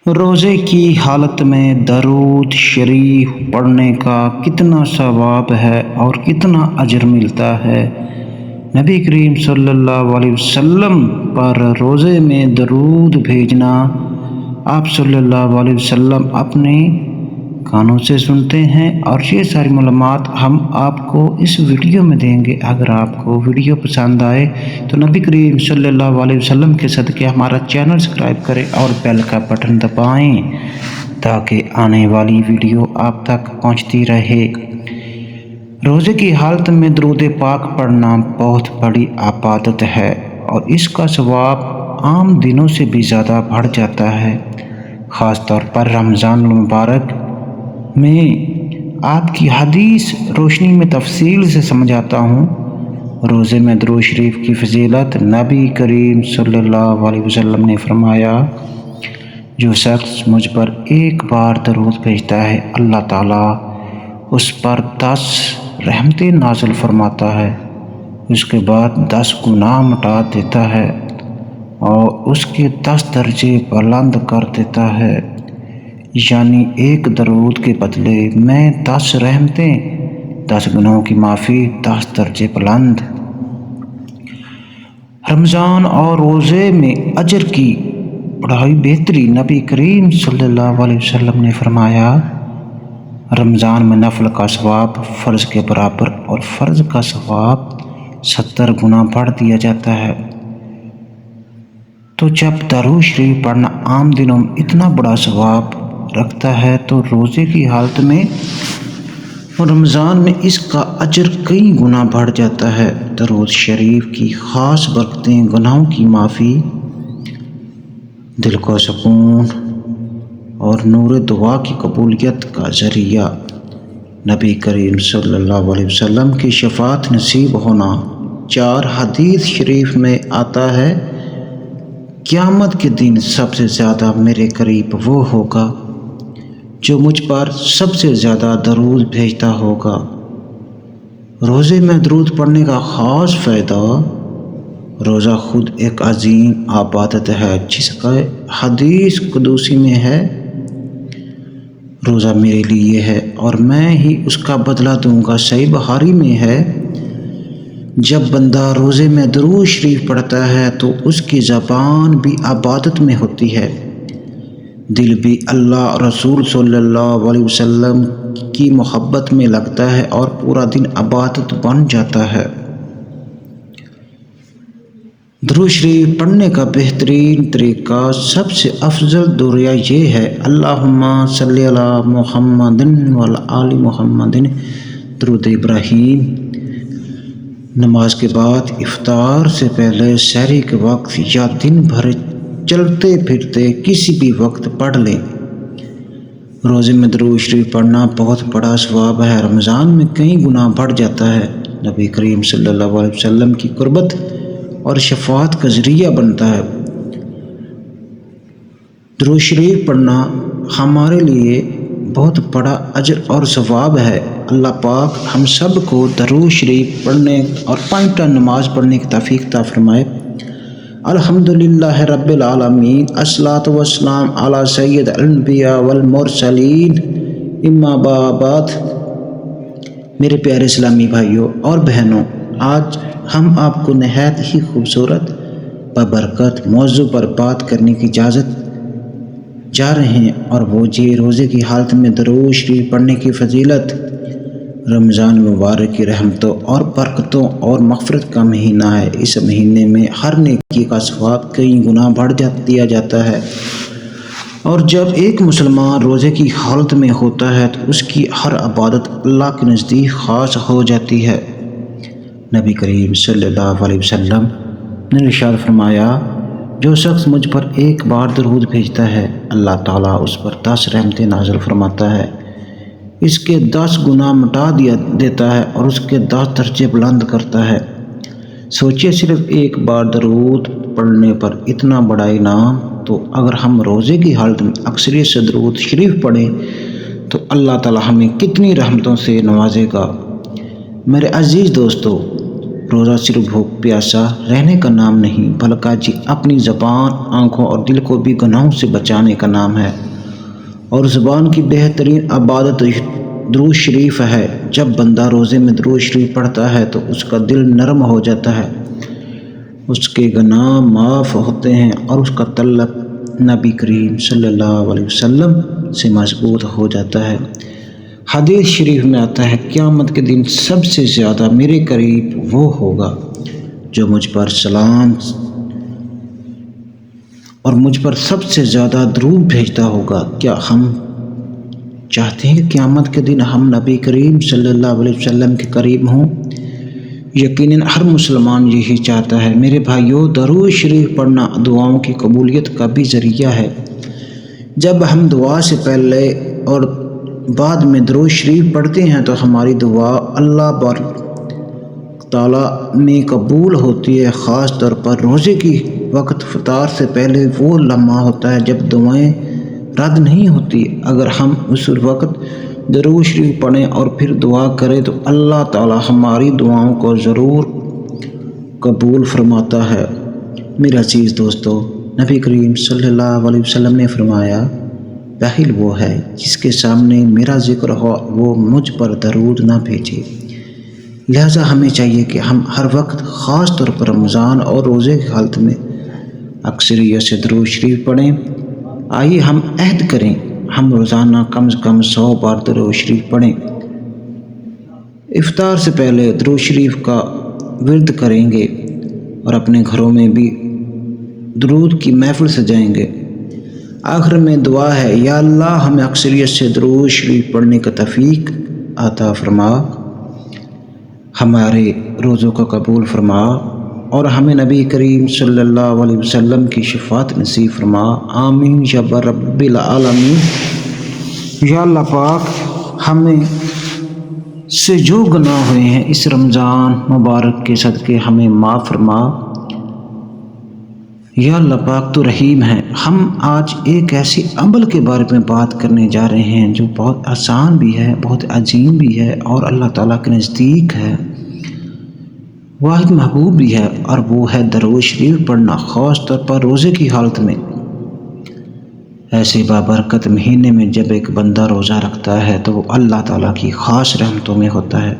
روزے کی حالت میں درود شریف پڑھنے کا کتنا ثواب ہے اور کتنا اجر ملتا ہے۔ نبی کریم صلی اللہ علیہ وسلم پر روزے میں درود بھیجنا آپ صلی اللہ علیہ وسلم اپنے کانوں سے سنتے ہیں، اور یہ ساری معلومات ہم آپ کو اس ویڈیو میں دیں گے۔ اگر آپ کو ویڈیو پسند آئے تو نبی کریم صلی اللہ علیہ وسلم کے صدقے ہمارا چینل سبسکرائب کریں اور بیل کا بٹن دبائیں تاکہ آنے والی ویڈیو آپ تک پہنچتی رہے۔ روزے کی حالت میں درود پاک پڑھنا بہت بڑی عبادت ہے اور اس کا ثواب عام دنوں سے بھی زیادہ بڑھ جاتا ہے، خاص طور پر رمضان المبارک میں۔ آپ کی حدیث روشنی میں تفصیل سے سمجھاتا ہوں۔ روزے میں درود شریف کی فضیلت۔ نبی کریم صلی اللہ علیہ وسلم نے فرمایا، جو شخص مجھ پر ایک بار درود بھیجتا ہے، اللہ تعالیٰ اس پر 10 رحمتیں نازل فرماتا ہے، اس کے بعد 10 گناہ مٹا دیتا ہے اور اس کے 10 درجے بلند کر دیتا ہے۔ یعنی ایک درود کے بدلے میں 10 رحمتیں، 10 گناہوں کی معافی، 10 درجے بلند۔ رمضان اور روزے میں اجر کی بڑائی بہتری۔ نبی کریم صلی اللہ علیہ وسلم نے فرمایا، رمضان میں نفل کا ثواب فرض کے برابر اور فرض کا ثواب 70 گنا بڑھ دیا جاتا ہے۔ تو جب درود شریف پڑھنا عام دنوں میں اتنا بڑا ثواب رکھتا ہے تو روزے کی حالت میں اور رمضان میں اس کا اجر کئی گنا بڑھ جاتا ہے۔ درود شریف کی خاص برکتیں: گناہوں کی معافی، دل کو سکون اور نور دعا کی قبولیت کا ذریعہ، نبی کریم صلی اللہ علیہ وسلم کی شفاعت نصیب ہونا۔ 4 حدیث شریف میں آتا ہے، قیامت کے دن سب سے زیادہ میرے قریب وہ ہوگا جو مجھ پر سب سے زیادہ درود بھیجتا ہوگا۔ روزے میں درود پڑھنے کا خاص فائدہ: روزہ خود ایک عظیم عبادت ہے جس کا حدیث قدسی میں ہے، روزہ میرے لیے ہے اور میں ہی اس کا بدلہ دوں گا۔ صحیح بخاری میں ہے، جب بندہ روزے میں درود شریف پڑھتا ہے تو اس کی زبان بھی عبادت میں ہوتی ہے، دل بھی اللہ اور رسول صلی اللہ علیہ وسلم کی محبت میں لگتا ہے اور پورا دن عبادت بن جاتا ہے۔ درود شریف پڑھنے کا بہترین طریقہ، سب سے افضل دعا یہ ہے، اللہم صلی علی محمد وعلی آل محمد۔ درود ابراہیم نماز کے بعد، افطار سے پہلے، سحری کے وقت یا دن بھر چلتے پھرتے کسی بھی وقت پڑھ لیں۔ روزے میں درود شریف پڑھنا بہت بڑا ثواب ہے، رمضان میں کئی گنا بڑھ جاتا ہے، نبی کریم صلی اللہ علیہ وسلم کی قربت اور شفاعت کا ذریعہ بنتا ہے۔ درود شریف پڑھنا ہمارے لیے بہت بڑا اجر اور ثواب ہے۔ اللہ پاک ہم سب کو درود شریف پڑھنے اور 5 ٹائم نماز پڑھنے کی توفیق عطا فرمائے۔ الحمدللہ رب العالمین، الصلاۃ والسلام علی سید الانبیاء والمرسلین، اما بعد۔ میرے پیارے اسلامی بھائیوں اور بہنوں، آج ہم آپ کو نہایت ہی خوبصورت بابرکت موضوع پر بات کرنے کی اجازت جا رہے ہیں، اور وہ یہ روزے کی حالت میں درود شریف پڑھنے کی فضیلت۔ رمضان مبارک کی رحمتوں اور برکتوں اور مغفرت کا مہینہ ہے۔ اس مہینے میں ہر نیکی کا ثواب کئی گنا بڑھ دیا جاتا ہے، اور جب ایک مسلمان روزے کی حالت میں ہوتا ہے تو اس کی ہر عبادت اللہ کے نزدیک خاص ہو جاتی ہے۔ نبی کریم صلی اللہ علیہ وسلم نے ارشاد فرمایا، جو شخص مجھ پر ایک بار درود بھیجتا ہے، اللہ تعالیٰ اس پر 10 رحمتیں نازل فرماتا ہے، اس کے 10 گناہ مٹا دیتا ہے اور اس کے 10 درجے بلند کرتا ہے۔ سوچئے، صرف ایک بار درود پڑھنے پر اتنا بڑا انعام، تو اگر ہم روزے کی حالت میں اکثریت سے درود شریف پڑھیں تو اللہ تعالیٰ ہمیں کتنی رحمتوں سے نوازے گا۔ میرے عزیز دوستو، روزہ صرف بھوک پیاسا رہنے کا نام نہیں بلکہ اپنی زبان، آنکھوں اور دل کو بھی گناہوں سے بچانے کا نام ہے۔ اور زبان کی بہترین عبادت درود شریف ہے۔ جب بندہ روزے میں درود شریف پڑھتا ہے تو اس کا دل نرم ہو جاتا ہے، اس کے گناہ معاف ہوتے ہیں اور اس کا تعلق نبی کریم صلی اللہ علیہ وسلم سے مضبوط ہو جاتا ہے۔ حدیث شریف میں آتا ہے، قیامت کے دن سب سے زیادہ میرے قریب وہ ہوگا جو مجھ پر سلام اور مجھ پر سب سے زیادہ درود بھیجتا ہوگا۔ کیا ہم چاہتے ہیں کہ قیامت کے دن ہم نبی کریم صلی اللہ علیہ وسلم کے قریب ہوں؟ یقیناً ہر مسلمان یہی چاہتا ہے۔ میرے بھائیوں، درود شریف پڑھنا دعاؤں کی قبولیت کا بھی ذریعہ ہے۔ جب ہم دعا سے پہلے اور بعد میں درود شریف پڑھتے ہیں تو ہماری دعا اللہ تعالیٰ میں قبول ہوتی ہے۔ خاص طور پر روزے کی وقت افطار سے پہلے وہ لمحہ ہوتا ہے جب دعائیں رد نہیں ہوتی۔ اگر ہم اس وقت درود شریف پڑھیں اور پھر دعا کریں تو اللہ تعالیٰ ہماری دعاؤں کو ضرور قبول فرماتا ہے۔ میرے عزیز دوستو، نبی کریم صلی اللہ علیہ وسلم نے فرمایا، بخیل وہ ہے جس کے سامنے میرا ذکر ہو وہ مجھ پر درود نہ بھیجے۔ لہٰذا ہمیں چاہیے کہ ہم ہر وقت، خاص طور پر رمضان اور روزے کی حالت میں، اکثریت سے درود شریف پڑھیں۔ آئیے ہم عہد کریں، ہم روزانہ کم از کم 100 بار درود شریف پڑھیں۔ افطار سے پہلے درود شریف کا ورد کریں گے اور اپنے گھروں میں بھی درود کی محفل سجائیں گے۔ آخر میں دعا ہے، یا اللہ ہمیں اکثریت سے درود شریف پڑھنے کا توفیق عطا فرما، ہمارے روزوں کو قبول فرما اور ہمیں نبی کریم صلی اللہ علیہ وسلم کی شفاعت نصیب فرما، آمین یا رب العالمین۔ یا اللہ پاک، ہمیں سے جو گناہ ہوئے ہیں اس رمضان مبارک کے صدقے ہمیں معاف فرما۔ یا اللہ پاک، تو رحیم ہے۔ ہم آج ایک ایسے عمل کے بارے میں بات کرنے جا رہے ہیں جو بہت آسان بھی ہے، بہت عظیم بھی ہے اور اللہ تعالیٰ کے نزدیک ہے، واحد محبوب بھی ہے، اور وہ ہے درود شریف پڑھنا، خاص طور پر روزے کی حالت میں۔ ایسے بابرکت مہینے میں جب ایک بندہ روزہ رکھتا ہے تو وہ اللہ تعالیٰ کی خاص رحمتوں میں ہوتا ہے،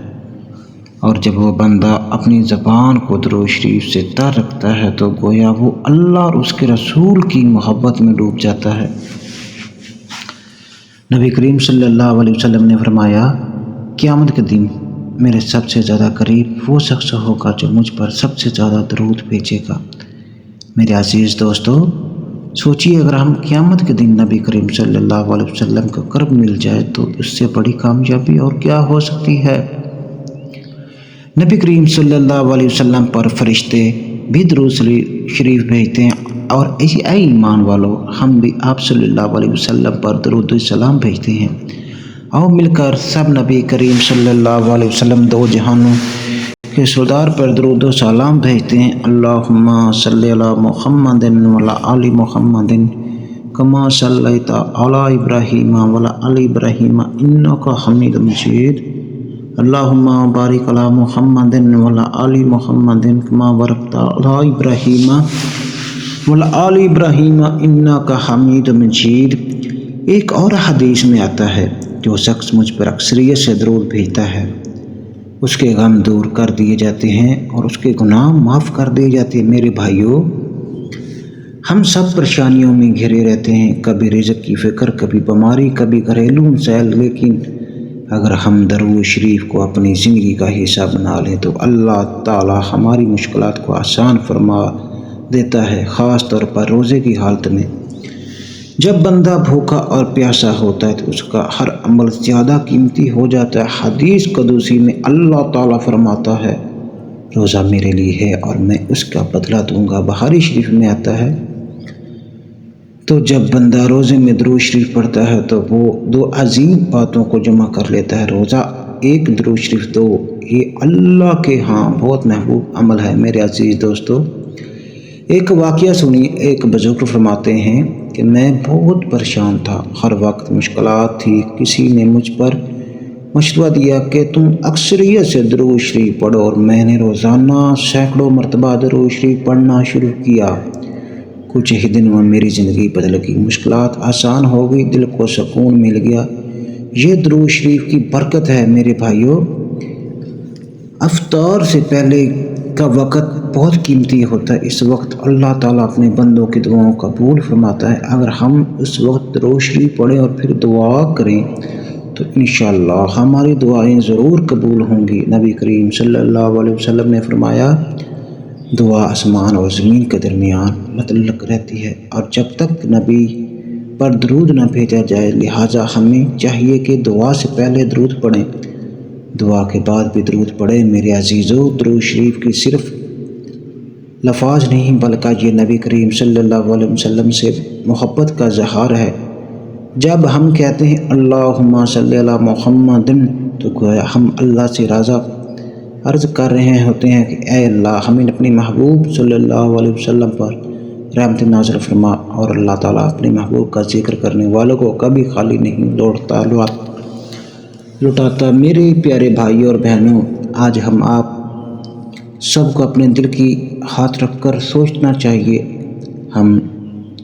اور جب وہ بندہ اپنی زبان کو درود شریف سے تر رکھتا ہے تو گویا وہ اللہ اور اس کے رسول کی محبت میں ڈوب جاتا ہے۔ نبی کریم صلی اللہ علیہ وسلم نے فرمایا، قیامت کے دن میرے سب سے زیادہ قریب وہ شخص ہوگا جو مجھ پر سب سے زیادہ درود بھیجے گا۔ میرے عزیز دوستو، سوچیے اگر ہم قیامت کے دن نبی کریم صلی اللہ علیہ وسلم کو قرب مل جائے تو اس سے بڑی کامیابی اور کیا ہو سکتی ہے۔ نبی کریم صلی اللہ علیہ وسلم پر فرشتے بھی درود شریف بھیجتے ہیں، اور اے ایمان والو، ہم بھی آپ صلی اللہ علیہ وسلم پر درود و سلام بھیجتے ہیں۔ آؤ مل کر سب نبی کریم صلی اللہ علیہ وسلم دو جہانوں کے سردار پر درود و سلام بھیجتے ہیں۔ اللہم صلی علی محمد وعلی آل محمد کما صلیت علی ابراہیم وعلی آل ابراہیم انک حمید مجید۔ اللہم بارک علی محمد وعلی آل محمد کما بارکت علی ابراہیم وعلی آل ابراہیم انک حمید مجید۔ ایک اور حدیث میں آتا ہے، جو شخص مجھ پر اکثریت سے درود بھیجتا ہے اس کے غم دور کر دیے جاتے ہیں اور اس کے گناہ معاف کر دیے جاتے ہیں۔ میرے بھائیوں، ہم سب پریشانیوں میں گھرے رہتے ہیں، کبھی رزق کی فکر، کبھی بیماری، کبھی گھریلو مسائل، لیکن اگر ہم درود شریف کو اپنی زندگی کا حصہ بنا لیں تو اللہ تعالیٰ ہماری مشکلات کو آسان فرما دیتا ہے، خاص طور پر روزے کی حالت میں۔ جب بندہ بھوکا اور پیاسا ہوتا ہے تو اس کا ہر عمل زیادہ قیمتی ہو جاتا ہے۔ حدیث قدسی میں اللہ تعالیٰ فرماتا ہے، روزہ میرے لیے ہے اور میں اس کا بدلہ دوں گا۔ بخاری شریف میں آتا ہے، تو جب بندہ روزے میں درود شریف پڑھتا ہے تو وہ دو عظیم باتوں کو جمع کر لیتا ہے۔ روزہ ایک، درود شریف دو، یہ اللہ کے ہاں بہت محبوب عمل ہے۔ میرے عزیز دوستو، ایک واقعہ سنیے۔ ایک بزرگ فرماتے ہیں کہ میں بہت پریشان تھا، ہر وقت مشکلات تھی، کسی نے مجھ پر مشورہ دیا کہ تم اکثریت سے درود شریف پڑھو، اور میں نے روزانہ سینکڑوں مرتبہ درود شریف پڑھنا شروع کیا۔ کچھ ہی دن میں میری زندگی بدل گئی، مشکلات آسان ہو گئی، دل کو سکون مل گیا۔ یہ درود شریف کی برکت ہے میرے بھائیوں۔ افطار سے پہلے کا وقت بہت قیمتی ہوتا ہے۔ اس وقت اللہ تعالیٰ اپنے بندوں کی دعاؤں قبول فرماتا ہے۔ اگر ہم اس وقت درود شریف پڑھیں اور پھر دعا کریں تو انشاءاللہ ہماری دعائیں ضرور قبول ہوں گی۔ نبی کریم صلی اللہ علیہ وسلم نے فرمایا، دعا آسمان اور زمین کے درمیان متعلق رہتی ہے، اور جب تک نبی پر درود نہ بھیجا جائے، لہٰذا ہمیں چاہیے کہ دعا سے پہلے درود پڑھیں، دعا کے بعد بھی درود پڑھیں۔ میرے عزیزو، درود شریف کی صرف لفظ نہیں بلکہ یہ نبی کریم صلی اللہ علیہ وسلم سے محبت کا اظہار ہے۔ جب ہم کہتے ہیں اللہم صلی علی محمد، تو گویا ہم اللہ سے راضا عرض کر رہے ہوتے ہیں کہ اے اللہ، ہمیں اپنے محبوب صلی اللہ علیہ وسلم پر رحمت نازل فرما۔ اور اللہ تعالیٰ اپنے محبوب کا ذکر کرنے والوں کو کبھی خالی نہیں لوٹاتا۔ میرے پیارے بھائی اور بہنوں، آج ہم آپ سب کو اپنے دل کی ہاتھ رکھ کر سوچنا چاہیے، ہم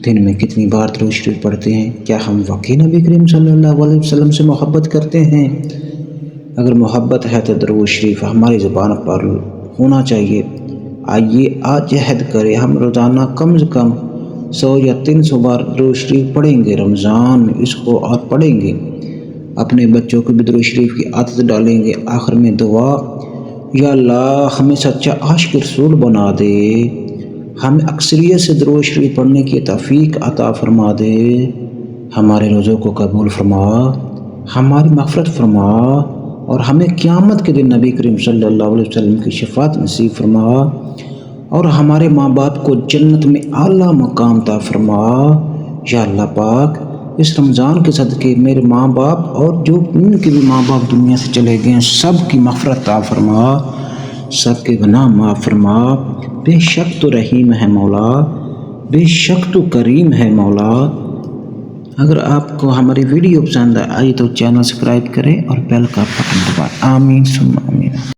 دن میں کتنی بار درود شریف پڑھتے ہیں؟ کیا ہم واقعی نبی کریم صلی اللہ علیہ وسلم سے محبت کرتے ہیں؟ اگر محبت ہے تو درود شریف ہماری زبان پر ہونا چاہیے۔ آئیے آج عہد کریں، ہم روزانہ کم از کم 100 یا 300 بار درود شریف پڑھیں گے۔ رمضان میں اس کو اور پڑھیں گے، اپنے بچوں کو بھی درود شریف کی عادت ڈالیں گے۔ آخر میں دعا، یا اللہ ہمیں سچا عاشق رسول بنا دے، ہمیں اکثریت سے درود شریف پڑھنے کی توفیق عطا فرما دے، ہمارے روزوں کو قبول فرما، ہماری مغفرت فرما، اور ہمیں قیامت کے دن نبی کریم صلی اللہ علیہ وسلم کی شفاعت نصیب فرما، اور ہمارے ماں باپ کو جنت میں اعلیٰ مقام عطا فرما۔ یا اللہ پاک، اس رمضان کے صدقے میرے ماں باپ اور جو ان کے بھی ماں باپ دنیا سے چلے گئے ہیں، سب کی مغفرت عطا فرما، سب کے گناہ معاف فرما۔ بے شک تو رحیم ہے مولا، بے شک تو کریم ہے مولا۔ اگر آپ کو ہماری ویڈیو پسند آئی تو چینل سبسکرائب کریں اور بیل کا بٹن دبائیں۔ آمین ثم آمین۔